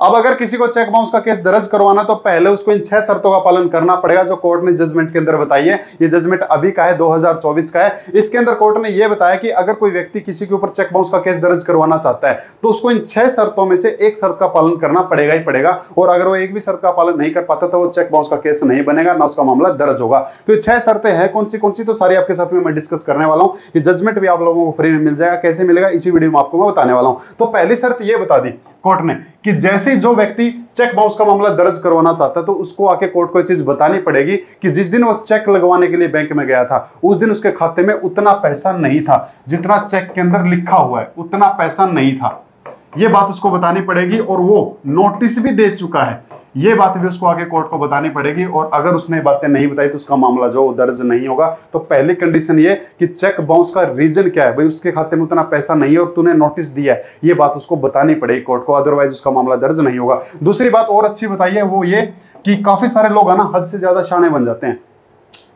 अब अगर किसी को चेक बाउंस का केस दर्ज करवाना तो पहले उसको इन 6 शर्तों का पालन करना पड़ेगा जो कोर्ट ने जजमेंट के अंदर बताई है। ये जजमेंट अभी का है, 2024 का है। इसके अंदर कोर्ट ने यह बताया कि अगर कोई व्यक्ति किसी के ऊपर चेक बाउंस का केस दर्ज करवाना चाहता है तो उसको इन 6 शर्तों में से एक शर्त का पालन करना पड़ेगा ही पड़ेगा, और अगर वो एक भी शर्त का पालन नहीं कर पाता तो वो चेक बाउंस का केस नहीं बनेगा, ना उसका मामला दर्ज होगा। तो ये 6 शर्तें हैं, कौन सी तो सारी आपके साथ में मैं डिस्कस करने वाला हूं। ये जजमेंट भी आप लोगों को फ्री में मिल जाएगा, कैसे मिलेगा इसी वीडियो में आपको मैं बताने वाला हूं। तो पहली शर्त ये बता दी कोर्ट ने कि जैसे जो व्यक्ति चेक बाउंस का मामला दर्ज करवाना चाहता है तो उसको आके कोर्ट को ये चीज बतानी पड़ेगी कि जिस दिन वो चेक लगवाने के लिए बैंक में गया था उस दिन उसके खाते में उतना पैसा नहीं था, जितना चेक के अंदर लिखा हुआ है उतना पैसा नहीं था। ये बात उसको बतानी पड़ेगी, और वो नोटिस भी दे चुका है, ये बात भी उसको आगे कोर्ट को बतानी पड़ेगी। और अगर उसने बातें नहीं बताई तो उसका मामला जो दर्ज नहीं होगा। तो पहली कंडीशन ये कि चेक बाउंस का रीजन क्या है, भाई उसके खाते में उतना पैसा नहीं है और तूने नोटिस दिया है, ये बात उसको बतानी पड़ेगी कोर्ट को, अदरवाइज उसका मामला दर्ज नहीं होगा। दूसरी बात और अच्छी बताई है वो ये कि काफी सारे लोग है ना हद से ज्यादा शाणे बन जाते हैं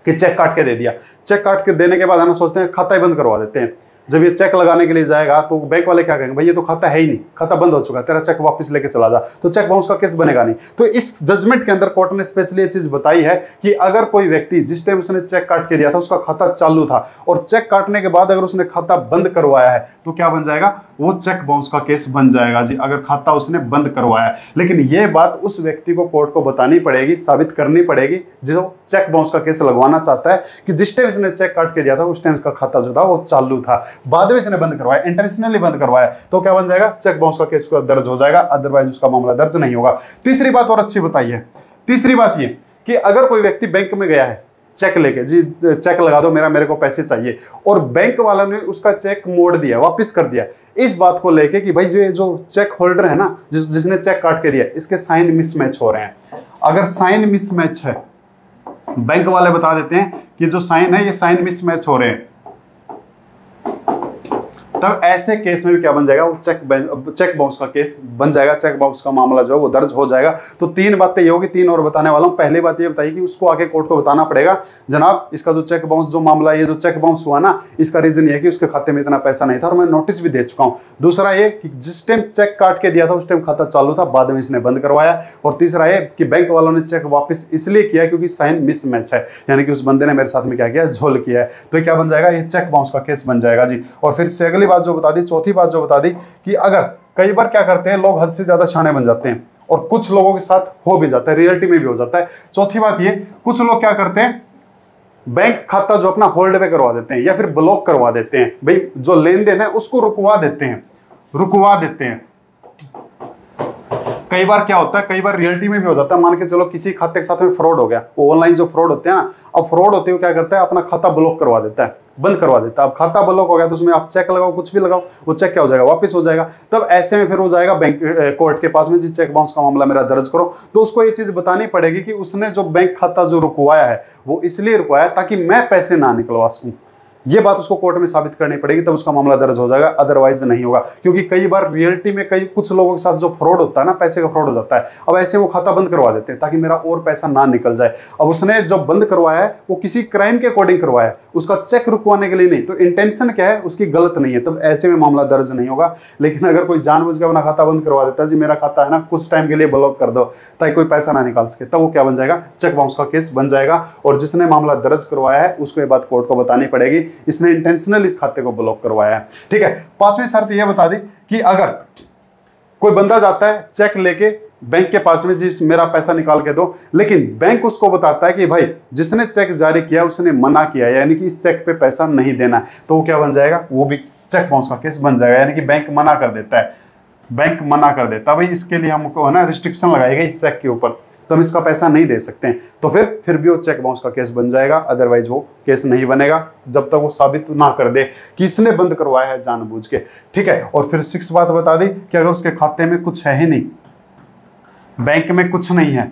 कि चेक काट के दे दिया, चेक काट के देने के बाद है ना सोचते हैं खाता ही बंद करवा देते हैं। जब ये चेक लगाने के लिए जाएगा तो बैंक वाले क्या कहेंगे, भाई ये तो खाता है ही नहीं, खाता बंद हो चुका है, तेरा चेक वापस लेके चला जा, तो चेक बाउंस का केस बनेगा नहीं। तो इस जजमेंट के अंदर कोर्ट ने स्पेशली ये चीज बताई है कि अगर कोई व्यक्ति जिस टाइम उसने चेक काट के दिया था उसका खाता चालू था और चेक काटने के बाद अगर उसने खाता बंद करवाया है तो क्या बन जाएगा, वो चेक बाउंस का केस बन जाएगा जी, अगर खाता उसने बंद करवाया है। लेकिन ये बात उस व्यक्ति को कोर्ट को बतानी पड़ेगी, साबित करनी पड़ेगी जो चेक बाउंस का केस लगवाना चाहता है कि जिस टाइम इसने चेक काट के दिया था उस टाइम इसका खाता जो था वो चालू था, बाद में इसने बंद करवाया, इंटेंशनली बंद करवाया, तो क्या बन जाएगा, चेक बाउंस का केस दर्ज हो जाएगा, अदरवाइज उसका मामला दर्ज नहीं होगा। तीसरी बात और अच्छी बताई है, तीसरी बात ये कि अगर कोई व्यक्ति बैंक में गया है चेक लेके, जी चेक लगा दो मेरे को पैसे चाहिए, और बैंक वाला ने उसका चेक मोड़ दिया, वापस कर दिया, इस बात को लेके कि भाई जो चेक होल्डर है ना जिसने चेक काट के दिया इसके साइन मिसमैच हो रहे हैं। अगर साइन मिसमैच है, बैंक वाले बता देते हैं कि जो साइन है ये साइन मिसमैच हो रहे हैं, तब ऐसे केस में भी क्या बन जाएगा, वो चेक बाउंस का केस बन जाएगा, चेक बाउंस का मामला जो है वो दर्ज हो जाएगा। तो 3 बातें ये होगी, 3 और बताने वाला हूं। पहली बात ये बताइए कि उसको आके कोर्ट को बताना पड़ेगा, जनाब इसका जो चेक बाउंस जो मामला, ये जो चेक बाउंस हुआ ना इसका रीजन ये है कि उसके खाते में इतना पैसा नहीं था और मैं नोटिस भी दे चुका हूं। दूसरा ये कि जिस टाइम चेक काट के दिया था उस टाइम खाता चालू था, बाद में इसने बंद करवाया। और तीसरा ये कि बैंक वालों ने चेक वापस इसलिए किया क्योंकि साइन मिसमैच है, यानी कि उस बंदे ने मेरे साथ में क्या किया, झोल किया है। तो क्या बन जाएगा, ये चेक बाउंस का केस बन जाएगा जी। और फिर से अगली बात जो बता दी, चौथी बात जो बता दी कि अगर कई बार क्या करते हैं लोग हद से ज्यादा शाणे बन जाते हैं और कुछ लोगों के साथ हो भी जाता है, रियलिटी में भी हो जाता है। चौथी बात ये, कुछ लोग क्या करते हैं बैंक खाता जो अपना होल्ड पे करवा देते हैं या फिर ब्लॉक करवा देते हैं, भाई जो लेन देन है उसको रुकवा देते हैं। कई बार क्या होता है, कई बार रियलिटी में भी हो जाता है, मान के चलो किसी खाते के साथ में फ्रॉड हो गया, वो ऑनलाइन जो फ्रॉड होते हैं ना, अब फ्रॉड होते हुए क्या करता है अपना खाता ब्लॉक करवा देता है, बंद करवा देता है। अब खाता ब्लॉक हो गया तो उसमें आप चेक लगाओ, कुछ भी लगाओ, वो चेक क्या हो जाएगा, वापस हो जाएगा। तब ऐसे में फिर हो जाएगा बैंक कोर्ट के पास में, जी चेक बाउंस का मामला मेरा दर्ज करो। तो उसको ये चीज बतानी पड़ेगी कि उसने जो बैंक खाता जो रुकवाया है वो इसलिए रुकवाया ताकि मैं पैसे ना निकलवा सकूं, ये बात उसको कोर्ट में साबित करनी पड़ेगी, तब उसका मामला दर्ज हो जाएगा, अदरवाइज नहीं होगा। क्योंकि कई बार रियलिटी में कुछ लोगों के साथ जो फ्रॉड होता है ना, पैसे का फ्रॉड हो जाता है। अब ऐसे वो खाता बंद करवा देते हैं ताकि मेरा और पैसा ना निकल जाए। अब उसने जो बंद करवाया है वो किसी क्राइम के अकॉर्डिंग करवाया है, उसका चेक रुकवाने के लिए नहीं, तो इंटेंशन क्या है उसकी गलत नहीं है, तब ऐसे में मामला दर्ज नहीं होगा। लेकिन अगर कोई जानबूझ के अपना खाता बंद करवा देता है, जी मेरा खाता है ना कुछ टाइम के लिए ब्लॉक कर दो ताकि कोई पैसा ना निकाल सके, तब वो क्या बन जाएगा, चेक बाउंस का केस बन जाएगा। और जिसने मामला दर्ज करवाया है उसको ये बात कोर्ट को बतानी पड़ेगी, इसने इंटेंशनल इस खाते को ब्लॉक करवाया है। ठीक है, 5वीं शर्त यह बता दी कि अगर कोई बंदा जाता है चेक लेके बैंक के पास में, जी मेरा पैसा निकाल के दो, लेकिन बैंक उसको बताता है कि भाई जिसने चेक जारी किया उसने मना किया, यानी कि इस चेक पे पैसा नहीं देना है, तो वो क्या बन जाएगा, वो भी चेक बाउंस का केस बन जाएगा। यानी कि बैंक मना कर देता है, बैंक मना कर देता भाई इसके लिए हमको है ना रिस्ट्रिक्शन लगाएगा इस चेक के ऊपर, तो हम इसका पैसा नहीं दे सकते हैं, तो फिर भी वो चेक बाउंस का केस बन जाएगा, अदरवाइज वो केस नहीं बनेगा जब तक वो साबित ना कर दे कि इसने बंद करवाया है जानबूझ के। ठीक है, और फिर 6 बात बता दी कि अगर उसके खाते में कुछ है ही नहीं, बैंक में कुछ नहीं है,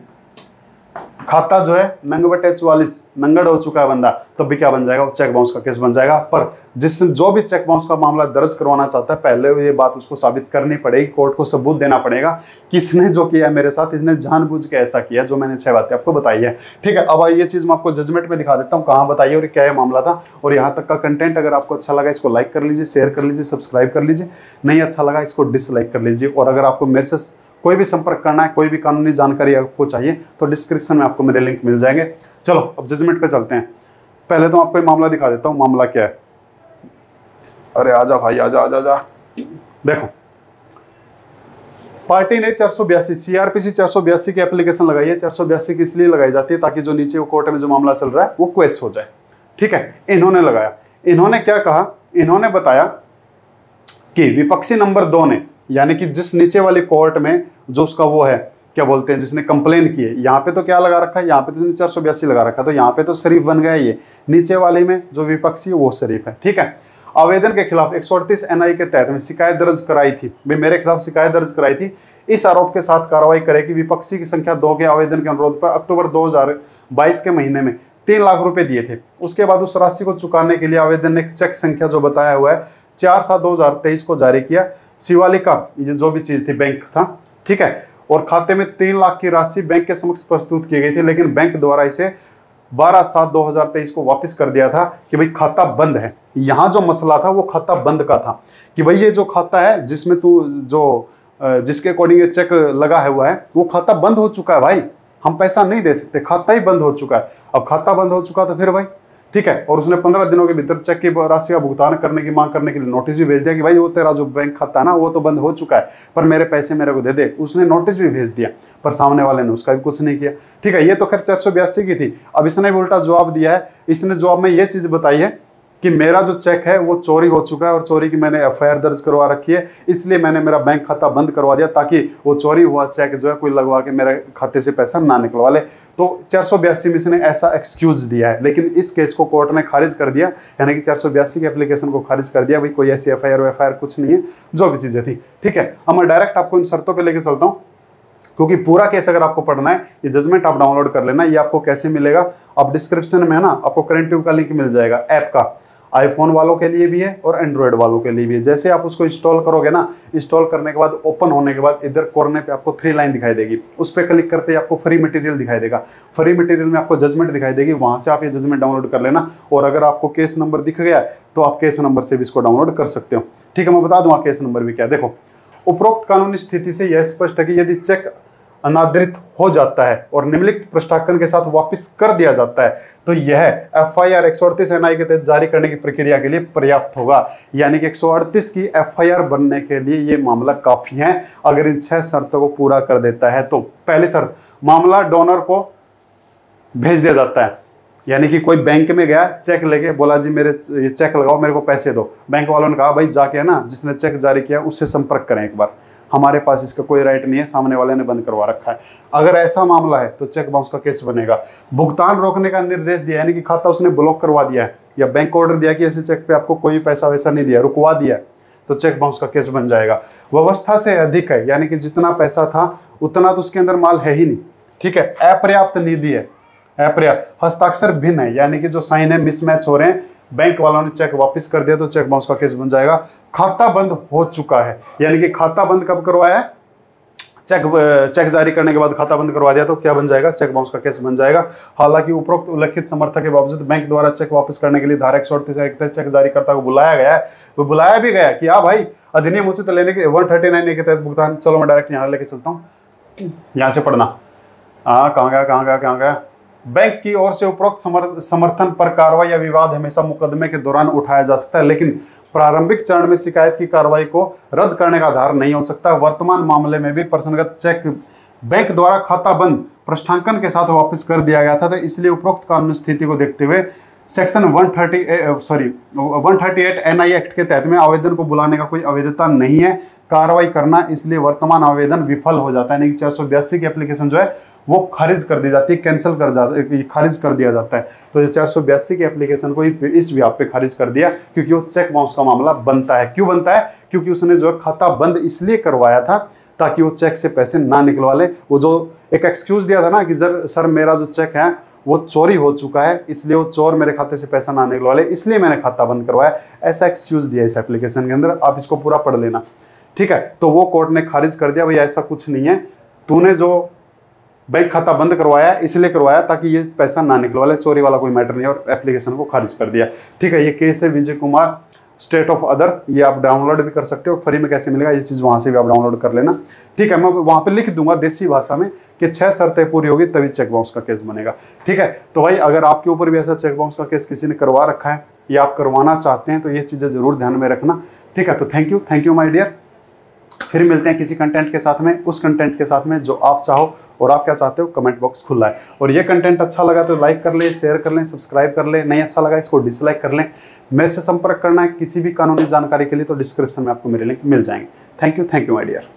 खाता जो है नंग/44 नंगड़ हो चुका है बंदा, तब भी क्या बन जाएगा, वो चेक बाउंस का केस बन जाएगा। पर जो भी चेक बाउंस का मामला दर्ज करवाना चाहता है पहले ये बात उसको साबित करनी पड़ेगी, कोर्ट को सबूत देना पड़ेगा कि इसने जो किया है मेरे साथ, इसने जानबूझ के ऐसा किया, जो मैंने 6 बातें आपको बताई है। ठीक है, अब ये चीज मैं आपको जजमेंट में दिखा देता हूँ कहाँ बताइए और क्या मामला था। और यहाँ तक का कंटेंट अगर आपको अच्छा लगा इसको लाइक कर लीजिए, शेयर कर लीजिए, सब्सक्राइब कर लीजिए, नहीं अच्छा लगा इसको डिसलाइक कर लीजिए। और अगर आपको मेरे से कोई भी संपर्क करना है, कोई भी कानूनी जानकारी आपको चाहिए तो डिस्क्रिप्शन में आपको मेरे लिंक मिल जाएंगे। चलो अब जजमेंट पे चलते हैं। पहले तो आपको मामला दिखा देता हूँ, मामला क्या है। अरे आजा भाई, आजा आजा आजा। देखो, पार्टी ने 482 सीआरपीसी 482 की एप्लीकेशन लगाई है। 482 की इसलिए लगाई जाती है ताकि जो नीचे वो कोर्ट में जो मामला चल रहा है वो क्वेश हो जाए। ठीक है, इन्होंने लगाया। इन्होंने क्या कहा, इन्होंने बताया कि विपक्षी नंबर 2 ने, यानी कि जिस नीचे वाली कोर्ट में जो उसका वो है, क्या बोलते हैं, जिसने कंप्लेन की है, यहाँ पे तो क्या लगा रखा है, यहाँ पे तो 482 लगा रखा है, तो यहाँ पे तो शरीफ बन गया। ये नीचे वाली में जो विपक्षी है वो शरीफ है। ठीक है, आवेदन के खिलाफ 138 एनआई के तहत में शिकायत दर्ज कराई थी। भाई मेरे खिलाफ शिकायत दर्ज कराई थी, इस आरोप के साथ कार्रवाई करे कि विपक्षी की संख्या 2 के आवेदन के अनुरोध पर अक्टूबर 2022 के महीने में 3 लाख रुपए दिए थे। उसके बाद उस राशि को चुकाने के लिए आवेदन ने चेक संख्या जो बताया हुआ है 4/7/2023 को जारी किया। शिवालिका ये जो भी चीज थी बैंक था, ठीक है, और खाते में 3 लाख की राशि बैंक के समक्ष प्रस्तुत की गई थी, लेकिन बैंक द्वारा इसे 12/7/2023 को वापस कर दिया था कि भाई खाता बंद है। यहाँ जो मसला था वो खाता बंद का था कि भाई ये जो खाता है जिसमें तू जो जिसके अकॉर्डिंग ये चेक लगा है हुआ है वो खाता बंद हो चुका है भाई, हम पैसा नहीं दे सकते, खाता ही बंद हो चुका है। अब खाता बंद हो चुका तो फिर भाई ठीक है, और उसने 15 दिनों के भीतर चेक की राशि का भुगतान करने की मांग करने के लिए नोटिस भी भेज दिया कि भाई वो तेरा जो बैंक खाता है ना वो तो बंद हो चुका है, पर मेरे पैसे मेरे को दे दे। उसने नोटिस भी भेज दिया, पर सामने वाले ने उसका भी कुछ नहीं किया। ठीक है, ये तो खैर 482 की थी। अब इसने भी उल्टा जवाब दिया है। इसने जवाब में ये चीज बताई है कि मेरा जो चेक है वो चोरी हो चुका है और चोरी की मैंने एफआईआर दर्ज करवा रखी है, इसलिए मैंने मेरा बैंक खाता बंद करवा दिया ताकि वो चोरी हुआ चेक जो है कोई लगवा के मेरे खाते से पैसा ना निकलवा ले। तो 482 में इसने ऐसा एक्सक्यूज दिया है, लेकिन इस केस को कोर्ट ने खारिज कर दिया, यानी कि 482 की एप्लीकेशन को खारिज कर दिया। भाई कोई ऐसी एफआईआर कुछ नहीं है, जो भी चीजें थी। ठीक है, अब मैं डायरेक्ट आपको इन शर्तों पर लेके चलता हूँ, क्योंकि पूरा केस अगर आपको पढ़ना है, ये जजमेंट आप डाउनलोड कर लेना। ये आपको कैसे मिलेगा, आप डिस्क्रिप्शन में है ना आपको करेंटिव का लिंक मिल जाएगा ऐप का। आईफोन वालों के लिए भी है और एंड्रॉयड वालों के लिए भी है। जैसे आप उसको इंस्टॉल करोगे ना, इंस्टॉल करने के बाद ओपन होने के बाद इधर कोने पे आपको 3 लाइन दिखाई देगी, उस पर क्लिक करते ही आपको फ्री मटेरियल दिखाई देगा। फ्री मटेरियल में आपको जजमेंट दिखाई देगी, वहां से आप ये जजमेंट डाउनलोड कर लेना। और अगर आपको केस नंबर दिख गया तो आप केस नंबर से भी इसको डाउनलोड कर सकते हो। ठीक है, मैं बता दूंगा केस नंबर भी क्या। देखो, उपरोक्त कानूनी स्थिति से यह स्पष्ट है कि यदि चेक अनादृत हो जाता है और निम्नलिखित प्रश्नांकन के साथ वापस कर दिया जाता है तो यह एफआईआर 138 एनआई के तहत जारी करने की प्रक्रिया के लिए पर्याप्त होगा। यानी कि 138 की एफआईआर बनने के लिए ये मामला काफी है अगर इन 6 शर्तों को पूरा कर देता है तो। पहली शर्त, मामला डोनर को भेज दिया जाता है, यानी कि कोई बैंक में गया, चेक लेके बोला जी मेरे ये चेक लगाओ, मेरे को पैसे दो। बैंक वालों ने कहा भाई जाके है ना जिसने चेक जारी किया उससे संपर्क करें एक बार, हमारे पास इसका कोई राइट नहीं है, सामने वाले ने बंद करवा रखा है। अगर ऐसा मामला है तो चेक बाउंस का केस बनेगा। भुगतान रोकने का निर्देश दिया, यानी कि खाता उसने ब्लॉक करवा दिया है या बैंक को ऑर्डर दिया कि ऐसे चेक पे आपको कोई पैसा वैसा नहीं दिया, रुकवा दिया, तो चेक बाउंस का केस बन जाएगा। व्यवस्था से अधिक है, यानी कि जितना पैसा था उतना तो उसके अंदर माल है ही नहीं। ठीक है, अपर्याप्त निधि है, अपर्याप्त। हस्ताक्षर भिन्न है, यानी कि जो साइन है मिसमैच हो रहे हैं, बैंक वालों ने चेक वापस कर दिया तो चेक बाउंस का केस बन जाएगा। खाता बंद हो चुका है, यानी कि खाता बंद कब करवाया है, चेक जारी करने के बाद खाता बंद करवा दिया तो क्या बन जाएगा, चेक बाउंस का केस बन जाएगा। हालांकि उपरोक्त उल्लेखित समर्थक के बावजूद बैंक द्वारा चेक वापस करने के लिए धारा 138 के तहत चेक जारीकर्ता को बुलाया गया है, वो बुलाया भी गया कि हाँ भाई अधिनियम उचित लेने के 139 के तहत भुगतान। चलो मैं डायरेक्ट यहाँ लेके चलता हूँ, यहाँ से पढ़ना। हाँ कहाँ गया। बैंक की ओर से उपरोक्त समर्थन पर कार्रवाई या विवाद हमेशा मुकदमे के दौरान उठाया जा सकता है, लेकिन प्रारंभिक चरण में शिकायत की कार्रवाई को रद्द करने का आधार नहीं हो सकता। वर्तमान मामले में भी प्रसंगत चेक बैंक द्वारा खाता बंद प्रश्नांकन के साथ वापस कर दिया गया था, तो इसलिए उपरोक्त कानूनी स्थिति को देखते हुए सेक्शन 138 एनआई एक्ट के तहत में आवेदन को बुलाने का कोई अवैधता नहीं है कार्रवाई करना, इसलिए वर्तमान आवेदन विफल हो जाता है। यानी कि 482 की एप्लीकेशन जो है वो खारिज कर दी जाती है, कैंसिल कर जाता, खारिज कर दिया जाता है। तो ये 482 की एप्लीकेशन को इस व्याप पे खारिज कर दिया, क्योंकि वो चेक बाउंस का मामला बनता है। क्यों बनता है, क्योंकि उसने जो खाता बंद इसलिए करवाया था ताकि वो चेक से पैसे ना निकलवा ले। वो जो एक एक्सक्यूज दिया था ना कि सर मेरा जो चेक है वो चोरी हो चुका है, इसलिए वो चोर मेरे खाते से पैसा ना निकलवा ले, इसलिए मैंने खाता बंद करवाया, ऐसा एक्सक्यूज दिया इस एप्लीकेशन के अंदर। आप इसको पूरा पढ़ लेना, ठीक है। तो वो कोर्ट ने खारिज कर दिया, भाई ऐसा कुछ नहीं है, तूने जो बैंक खाता बंद करवाया इसलिए करवाया ताकि ये पैसा ना निकलवा ले, चोरी वाला कोई मैटर नहीं है, और एप्लीकेशन को खारिज कर दिया। ठीक है, ये केस है Vijay Kumar state of other, ये आप डाउनलोड भी कर सकते हो। फ्री में कैसे मिलेगा ये चीज़, वहाँ से भी आप डाउनलोड कर लेना, ठीक है। मैं वहाँ पे लिख दूंगा देसी भाषा में कि 6 शर्तें पूरी होगी तभी चेक बाउंस का केस बनेगा, ठीक है। तो भाई अगर आपके ऊपर भी ऐसा चेक बाउंस का केस किसी ने करवा रखा है या आप करवाना चाहते हैं तो ये चीज़ें जरूर ध्यान में रखना, ठीक है। तो थैंक यू माय डियर। फिर मिलते हैं किसी कंटेंट के साथ में, उस कंटेंट के साथ में जो आप चाहो, और आप क्या चाहते हो कमेंट बॉक्स खुला है। और ये कंटेंट अच्छा लगा तो लाइक कर ले, शेयर कर लें, सब्सक्राइब कर लें, नहीं अच्छा लगा इसको डिसलाइक कर लें। मेरे से संपर्क करना है किसी भी कानूनी जानकारी के लिए तो डिस्क्रिप्शन में आपको मेरे लिंक मिल जाएंगे। Thank you my dear.